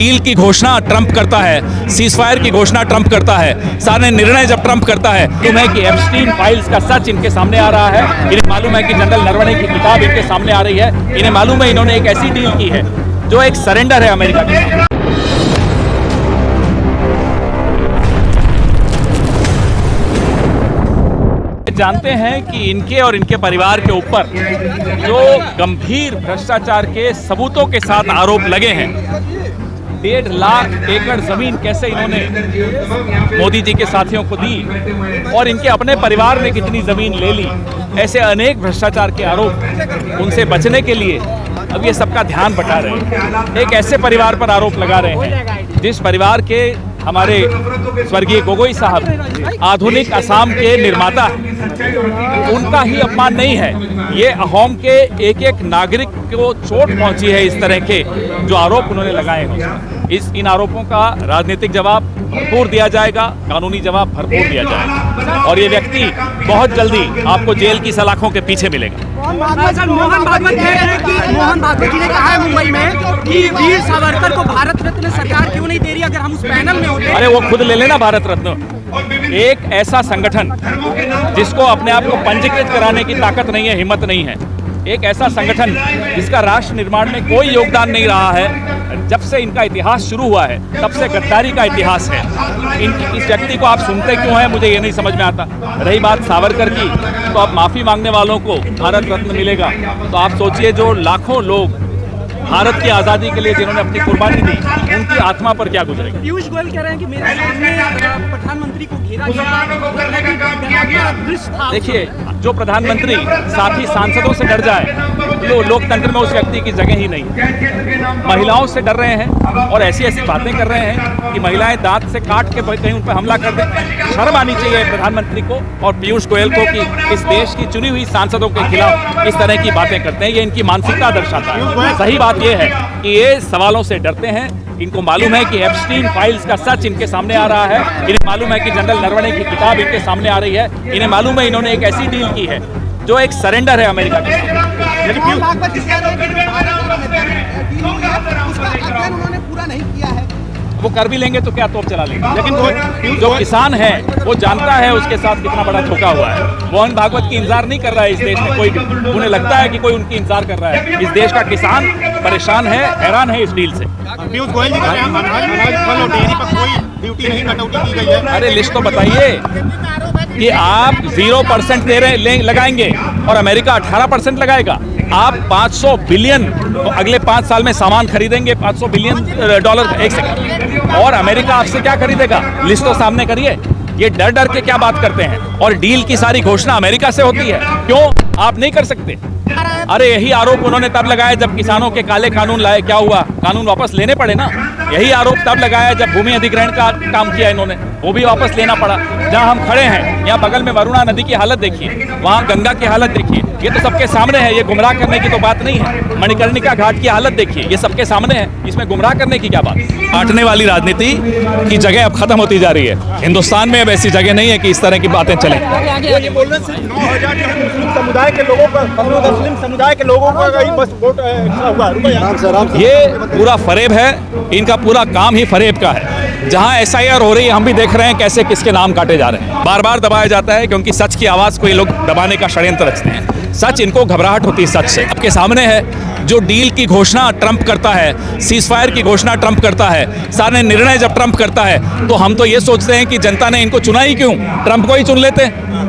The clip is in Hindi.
डील की घोषणा ट्रंप करता है, सीजफायर की घोषणा ट्रंप करता है, सारे निर्णय जब ट्रंप करता है तो है कि एप्स्टीन फाइल्स का सच इनके सामने आ रहा है। इन्हें मालूम है कि जनरल नरवणे की किताब इनके सामने आ रही है। इन्हें मालूम है इन्होंने एक ऐसी डील की है जो एक सरेंडर है अमेरिका के सामने। जानते हैं कि इनके और इनके परिवार के ऊपर जो गंभीर भ्रष्टाचार के सबूतों के साथ आरोप लगे हैं, 1.5 लाख एकड़ जमीन कैसे इन्होंने मोदी जी के साथियों को दी और इनके अपने परिवार ने कितनी जमीन ले ली, ऐसे अनेक भ्रष्टाचार के आरोप उनसे बचने के लिए अब ये सबका ध्यान बटा रहे हैं। एक ऐसे परिवार पर आरोप लगा रहे हैं जिस परिवार के हमारे स्वर्गीय गोगोई साहब आधुनिक असम के निर्माता हैं, उनका ही अपमान नहीं है, ये अहोम के एक एक नागरिक को चोट पहुंची है। इस तरह के जो आरोप उन्होंने लगाए हैं, इन आरोपों का राजनीतिक जवाब भरपूर दिया जाएगा, कानूनी जवाब भरपूर दिया जाएगा और ये व्यक्ति बहुत जल्दी आपको जेल की सलाखों के पीछे मिलेगा। मोहन भागवत जी ने कहा है मुंबई में कि वीर सावरकर को भारत रत्न सरकार क्यों नहीं दे रही, अगर हम उस पैनल में होते। अरे वो खुद ले लेना भारत रत्न। एक ऐसा संगठन जिसको अपने आप को पंजीकृत कराने की ताकत नहीं है, हिम्मत नहीं है, एक ऐसा संगठन जिसका राष्ट्र निर्माण में कोई योगदान नहीं रहा है, जब से इनका इतिहास शुरू हुआ है तब से गद्दारी का इतिहास है। इस व्यक्ति को आप सुनते क्यों हैं, मुझे ये नहीं समझ में आता। रही बात सावरकर की, तो अब माफी मांगने वालों को भारत रत्न मिलेगा, तो आप सोचिए जो लाखों लोग भारत की आज़ादी के लिए जिन्होंने अपनी कुर्बानी दी, उनकी आत्मा पर क्या गुजरेगी। पीयूष गोयल कह रहे हैं कि मेरे सामने प्रधानमंत्री को घेरा गया। देखिए, जो प्रधानमंत्री साथी सांसदों से डर जाए तो लोकतंत्र में उस व्यक्ति की जगह ही नहीं। महिलाओं से डर रहे हैं और ऐसी ऐसी बातें कर रहे हैं कि महिलाएं दांत से काट के कहीं उन पर हमला कर दें। शर्म आनी चाहिए प्रधानमंत्री को और पीयूष गोयल को कि इस देश की चुनी हुई सांसदों के खिलाफ इस तरह की बातें करते हैं। ये इनकी मानसिकता दर्शाता है। सही बात ये है कि ये सवालों से डरते हैं। इनको मालूम है कि एप्स्टीन फाइल्स का सच इनके सामने आ रहा है। इन्हें मालूम है कि जनरल नरवणे की किताब इनके सामने आ रही है। इन्हें मालूम है इन्होंने एक ऐसी डील की है जो एक सरेंडर है अमेरिका के सामने। पूरा नहीं किया है, वो कर भी लेंगे तो क्या तोप चला लेंगे, लेकिन जो किसान है वो जानता है उसके साथ कितना बड़ा धोखा हुआ है। मोहन भागवत की इंतजार नहीं कर रहा है इस देश में कोई भी। उन्हें लगता है कि कोई उनकी इंतजार कर रहा है। इस देश का किसान परेशान है, हैरान है इस डील से। पीयूष गोयल जी फल और डेयरी पर कोई ड्यूटी नहीं, कटौती की गई है। अरे लिस्ट तो बताइए कि आप 0% दे रहे लगाएंगे और अमेरिका 18% लगाएगा। आप 500 बिलियन तो अगले 5 साल में सामान खरीदेंगे, 500 बिलियन डॉलर। एक सेकंड, और अमेरिका आपसे क्या खरीदेगा? लिस्ट तो सामने करिए। ये डर डर के क्या बात करते हैं? और डील की सारी घोषणा अमेरिका से होती है, क्यों आप नहीं कर सकते? अरे यही आरोप उन्होंने तब लगाया जब किसानों के काले कानून लाए, क्या हुआ? कानून वापस लेने पड़े ना। यही आरोप तब लगाया जब भूमि अधिग्रहण का काम किया इन्होंने, वो भी वापस लेना पड़ा। जहां हम खड़े हैं, यहाँ बगल में वरुणा नदी की हालत देखिए, वहां गंगा की हालत देखिए, ये तो सबके सामने है। ये गुमराह करने की तो बात नहीं है। मणिकर्णिका घाट की हालत देखिए, ये सबके सामने है। इसमें गुमराह करने की क्या बात? बांटने वाली राजनीति की जगह अब खत्म होती जा रही है। हिंदुस्तान में अब ऐसी जगह नहीं है कि इस तरह की बातें चलें। 9,000 मुस्लिम समुदाय के लोगों का, मुस्लिम समुदाय के लोगों का बस वोट हुआ। ये पूरा फरेब है, इनका पूरा काम ही फरेब का है। जहां एसआईआर हो रही है, हम भी देख रहे हैं कैसे किसके नाम काटे जा रहे हैं। बार बार दबाया जाता है क्योंकि सच की आवाज को ये लोग दबाने का षड्यंत्र रचते हैं। सच, इनको घबराहट होती है सच से। आपके सामने है जो डील की घोषणा ट्रंप करता है, सीजफायर की घोषणा ट्रंप करता है, सारे निर्णय जब ट्रंप करता है तो हम तो ये सोचते हैं कि जनता ने इनको चुना ही क्यों, ट्रंप को ही चुन लेते हैं।